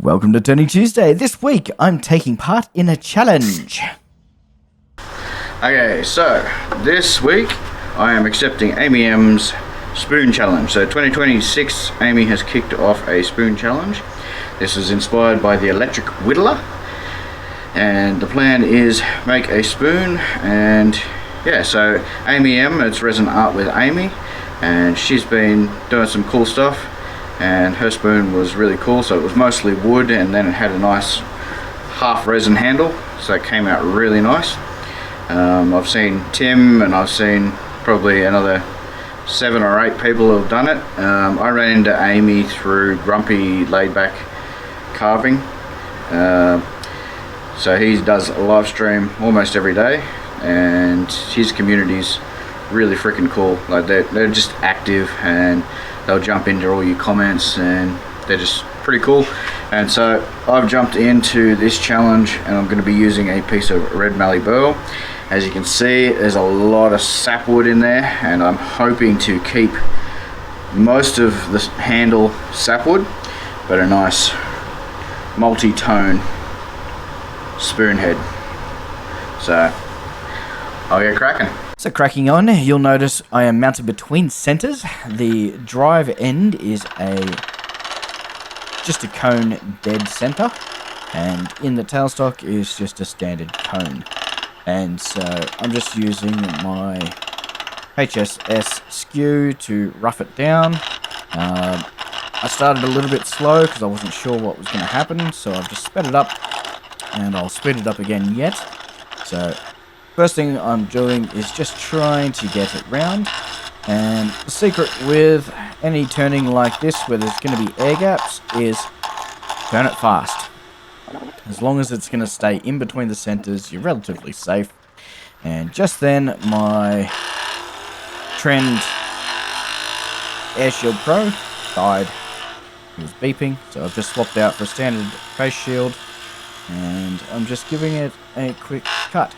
Welcome to Turning Tuesday. This week I'm taking part in a challenge. Okay, so this week I am accepting Amy M's spoon challenge. So 2026, Amy has kicked off a spoon challenge. This is inspired by the electric whittler, and the plan is make a spoon. And yeah, so Amy M, it's resin art with Amy, and she's been doing some cool stuff, and her spoon was really cool. So it was mostly wood, and then it had a nice half resin handle, so it came out really nice. I've seen Tim, and I've seen probably another 7 or 8 people who have done it. I ran into Amy through Grumpy Laid Back Carving. So he does a live stream almost every day, and his community's really freaking cool. Like they're just active, and they'll jump into all your comments, and they're just pretty cool. And so I've jumped into this challenge, and I'm going to be using a piece of Red Mallee Burl. As you can see, there's a lot of sapwood in there, and I'm hoping to keep most of the handle sapwood, but a nice multi-tone spoon head. So I'll get cracking. So cracking on, you'll notice I am mounted between centers. The drive end is just a cone dead center, and in the tailstock is just a standard cone. And so I'm just using my HSS skew to rough it down. I started a little bit slow because I wasn't sure what was going to happen, so I've just sped it up, and I'll speed it up again yet. So first thing I'm doing is just trying to get it round. And the secret with any turning like this, where there's going to be air gaps, is turn it fast. As long as it's going to stay in between the centers, you're relatively safe. And just then, my Trend Air Shield Pro died. It was beeping, so I've just swapped out for a standard face shield, and I'm just giving it a quick cut.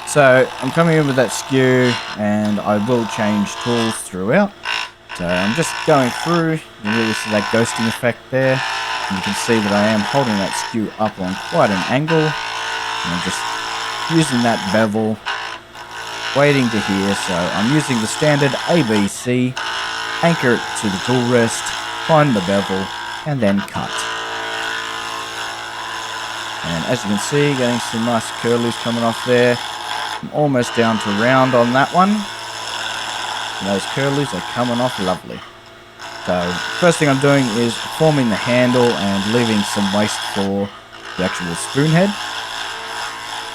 So I'm coming in with that skew, and I will change tools throughout. So I'm just going through. You really see that ghosting effect there. And you can see that I am holding that skew up on quite an angle. And I'm just using that bevel, waiting to hear. So I'm using the standard ABC, anchor it to the tool rest, find the bevel, and then cut. And as you can see, getting some nice curlies coming off there. I'm almost down to round on that one. And those curlies are coming off lovely. So first thing I'm doing is forming the handle and leaving some waste for the actual spoon head.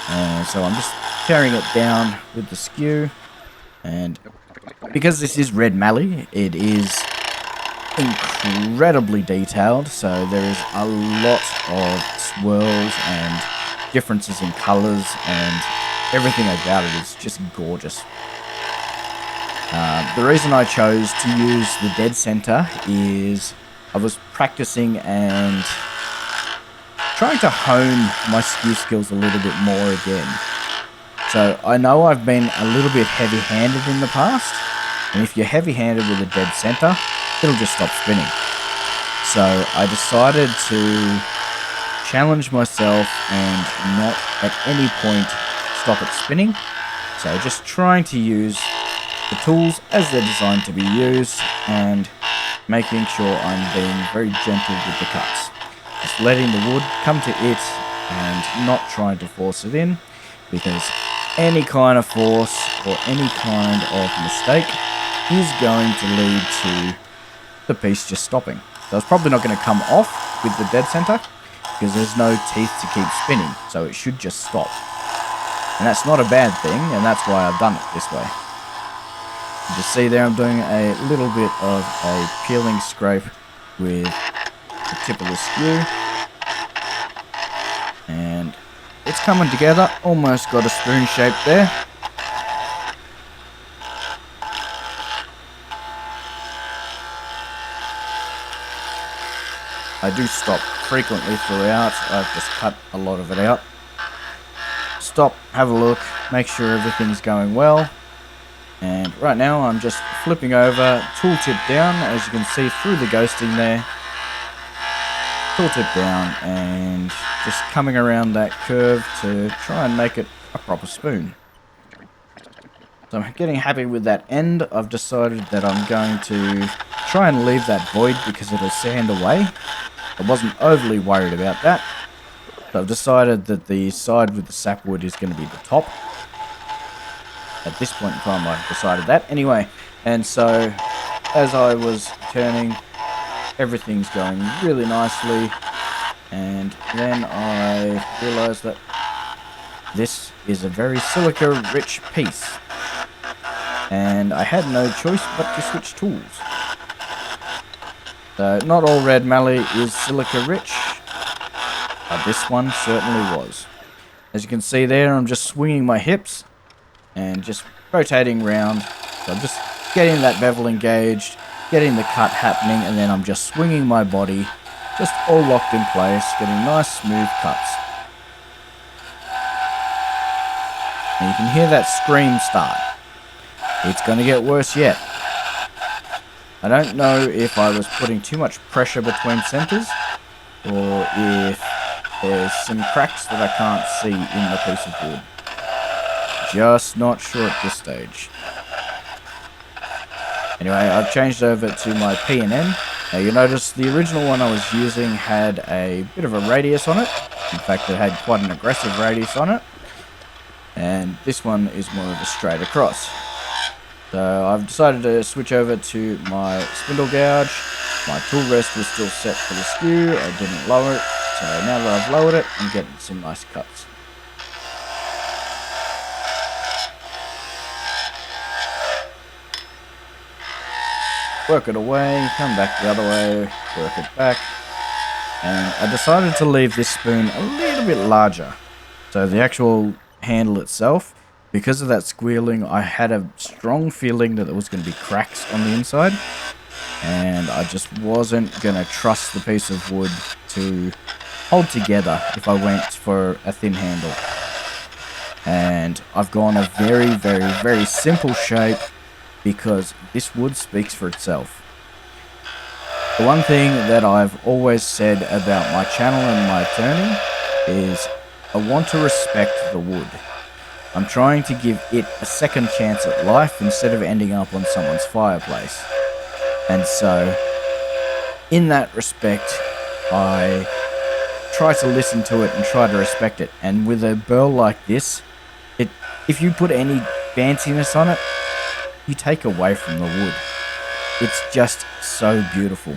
And so I'm just carrying it down with the skew. And because this is Red Mallee, it is incredibly detailed. So there is a lot of swirls and differences in colors, and everything about it is just gorgeous. The reason I chose to use the dead center is I was practicing and trying to hone my skew skills a little bit more again. So I know I've been a little bit heavy-handed in the past, and if you're heavy-handed with a dead center, it'll just stop spinning. So I decided to challenge myself and not at any point stop it spinning. So just trying to use the tools as they're designed to be used, and making sure I'm being very gentle with the cuts. Just letting the wood come to it and not trying to force it in, because any kind of force or any kind of mistake is going to lead to the piece just stopping. So it's probably not going to come off with the dead center because there's no teeth to keep spinning, so it should just stop. And that's not a bad thing, and that's why I've done it this way. You just see there I'm doing a little bit of a peeling scrape with the tip of the skew, and it's coming together. Almost got a spoon shape there. I do stop frequently throughout. I've just cut a lot of it out. Stop, have a look, make sure everything's going well. And right now I'm just flipping over, tool tip down, as you can see through the ghosting there. tooltip down and just coming around that curve to try and make it a proper spoon. So I'm getting happy with that end. I've decided that I'm going to try and leave that void because it'll sand away. I wasn't overly worried about that. So I've decided that the side with the sapwood is going to be the top. At this point in time I've decided that. Anyway, and so as I was turning, everything's going really nicely. And then I realised that this is a very silica rich piece. And I had no choice but to switch tools. So not all Red Mallee is silica rich, but this one certainly was. As you can see there, I'm just swinging my hips and just rotating round. So I'm just getting that bevel engaged, getting the cut happening, and then I'm just swinging my body, just all locked in place, getting nice smooth cuts. And you can hear that scream start. It's going to get worse yet. I don't know if I was putting too much pressure between centers, or if there's some cracks that I can't see in the piece of wood. Just not sure at this stage. Anyway, I've changed over to my P&N. Now you notice the original one I was using had a bit of a radius on it. In fact, it had quite an aggressive radius on it. And this one is more of a straight across. So I've decided to switch over to my spindle gouge. My tool rest was still set for the skew. I didn't lower it. So now that I've lowered it, I'm getting some nice cuts. Work it away, come back the other way, work it back. And I decided to leave this spoon a little bit larger. So the actual handle itself, because of that squealing, I had a strong feeling that there was going to be cracks on the inside. And I just wasn't going to trust the piece of wood to hold together if I went for a thin handle. And I've gone a very, very, very simple shape because this wood speaks for itself. The one thing that I've always said about my channel and my turning is I want to respect the wood. I'm trying to give it a second chance at life instead of ending up on someone's fireplace. And so, in that respect, I try to listen to it and try to respect it. And with a burl like this, if you put any fanciness on it, you take away from the wood. It's just so beautiful.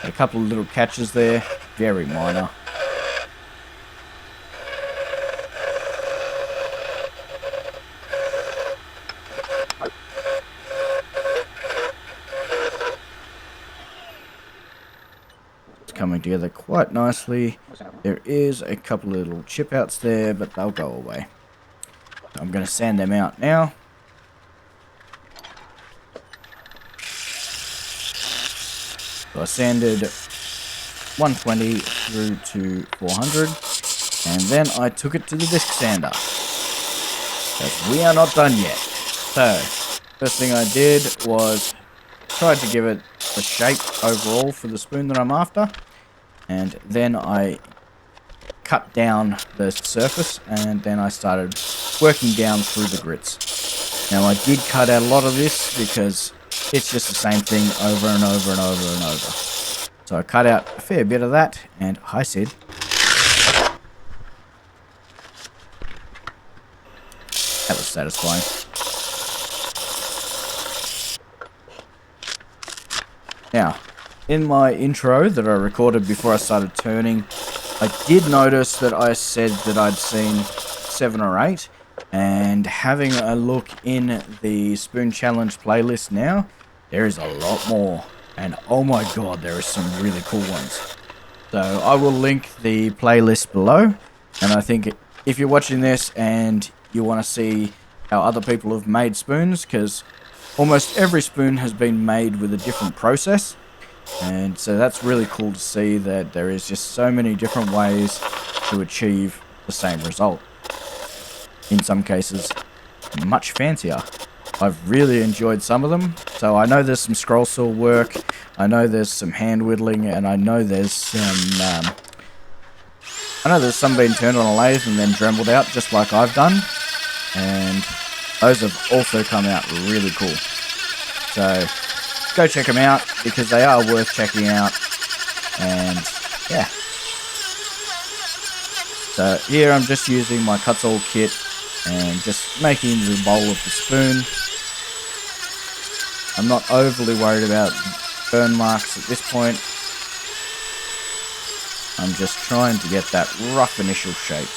A couple of little catches there, very minor. Coming together quite nicely. There is a couple of little chip outs there, but they'll go away. I'm going to sand them out now. So I sanded 120 through to 400, and then I took it to the disc sander. Because we are not done yet. So, first thing I did was tried to give it the shape overall for the spoon that I'm after. And then I cut down the surface, and then I started working down through the grits. Now I did cut out a lot of this because it's just the same thing over and over and over and over. So I cut out a fair bit of that, and hi Sid. That was satisfying. Now, in my intro that I recorded before I started turning, I did notice that I said that I'd seen 7 or 8, and having a look in the Spoon Challenge playlist now, there is a lot more, and oh my god, there are some really cool ones. So I will link the playlist below, and I think if you're watching this and you want to see how other people have made spoons, because almost every spoon has been made with a different process. And so that's really cool to see that there is just so many different ways to achieve the same result. In some cases, much fancier. I've really enjoyed some of them. So I know there's some scroll saw work, I know there's some hand whittling, and I know there's some being turned on a lathe and then dremelled out, just like I've done. And those have also come out really cool. So go check them out, because they are worth checking out. And yeah. So here I'm just using my cuts all kit and just making the bowl of the spoon. I'm not overly worried about burn marks at this point. I'm just trying to get that rough initial shape.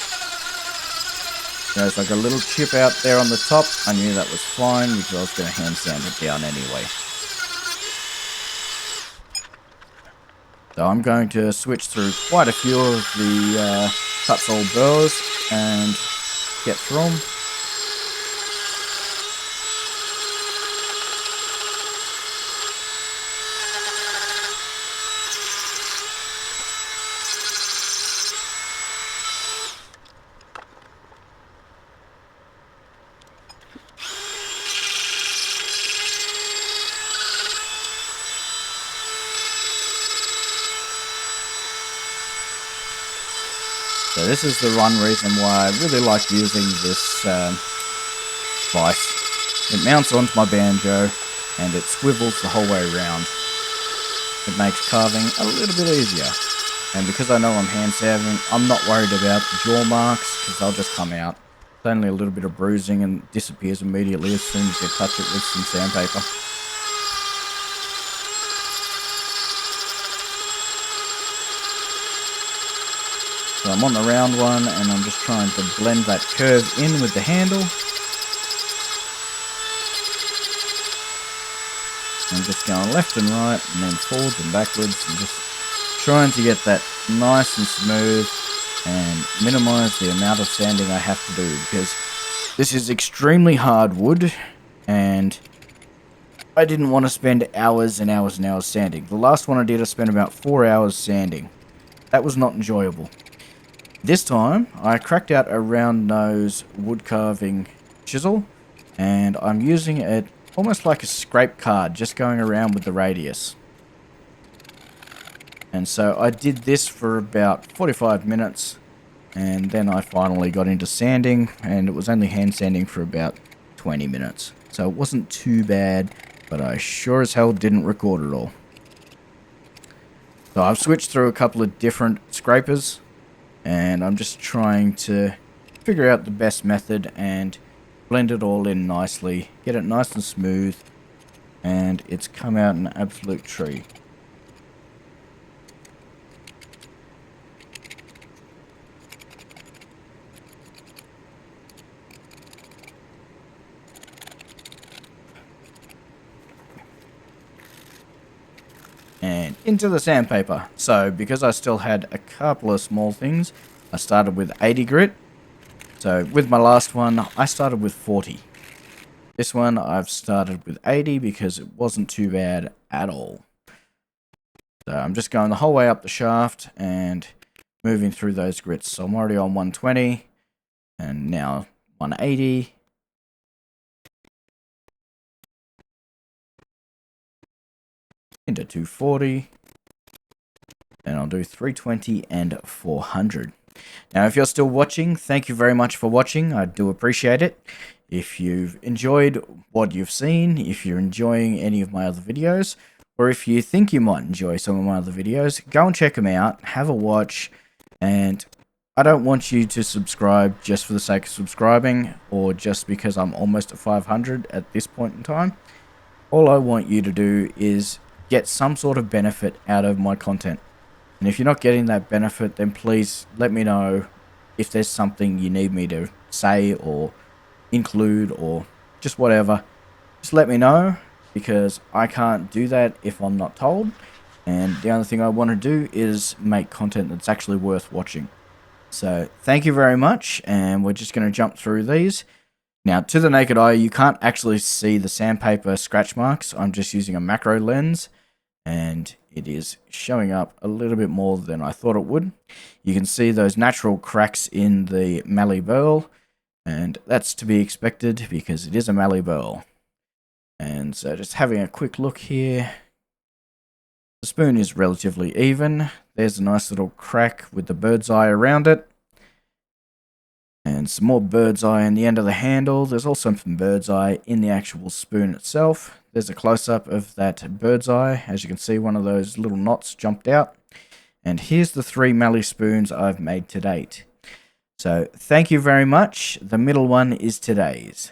There's like a little chip out there on the top. I knew that was fine because I was going to hand sand it down anyway. So I'm going to switch through quite a few of the cuts all burrs and get through them. So this is the one reason why I really like using this vise. It mounts onto my banjo and it swivels the whole way around. It makes carving a little bit easier. And because I know I'm hand sanding, I'm not worried about the jaw marks, because they'll just come out. It's only a little bit of bruising and disappears immediately as soon as you touch it with some sandpaper. So I'm on the round one and I'm just trying to blend that curve in with the handle. I'm just going left and right and then forwards and backwards and just trying to get that nice and smooth and minimize the amount of sanding I have to do, because this is extremely hard wood and I didn't want to spend hours and hours and hours sanding. The last one I did, I spent about 4 hours sanding. That was not enjoyable. This time, I cracked out a round nose wood carving chisel, and I'm using it almost like a scrape card, just going around with the radius. And so I did this for about 45 minutes, and then I finally got into sanding, and it was only hand sanding for about 20 minutes. So it wasn't too bad, but I sure as hell didn't record it all. So I've switched through a couple of different scrapers, and I'm just trying to figure out the best method and blend it all in nicely, get it nice and smooth, and it's come out an absolute treat. And into the sandpaper. So because I still had a couple of small things, I started with 80 grit. So with my last one, I started with 40. This one I've started with 80 because it wasn't too bad at all. So I'm just going the whole way up the shaft and moving through those grits. So I'm already on 120 and now 180. Into 240, and I'll do 320 and 400. Now, if you're still watching, thank you very much for watching. I do appreciate it. If you've enjoyed what you've seen, if you're enjoying any of my other videos, or if you think you might enjoy some of my other videos, go and check them out, have a watch, and I don't want you to subscribe just for the sake of subscribing, or just because I'm almost at 500 at this point in time. All I want you to do is get some sort of benefit out of my content. And if you're not getting that benefit, then please let me know if there's something you need me to say or include or just whatever. Just let me know, because I can't do that if I'm not told. And the other thing I want to do is make content that's actually worth watching. So thank you very much, and we're just going to jump through these. Now, to the naked eye, you can't actually see the sandpaper scratch marks. I'm just using a macro lens, and it is showing up a little bit more than I thought it would. You can see those natural cracks in the Mallee Burl, and that's to be expected because it is a Mallee Burl. And so just having a quick look here. The spoon is relatively even. There's a nice little crack with the Birdseye around it. And some more Birdseye in the end of the handle. There's also some Birdseye in the actual spoon itself. There's a close-up of that Birdseye. As you can see, one of those little knots jumped out. And here's the 3 mallee spoons I've made to date. So thank you very much. The middle one is today's.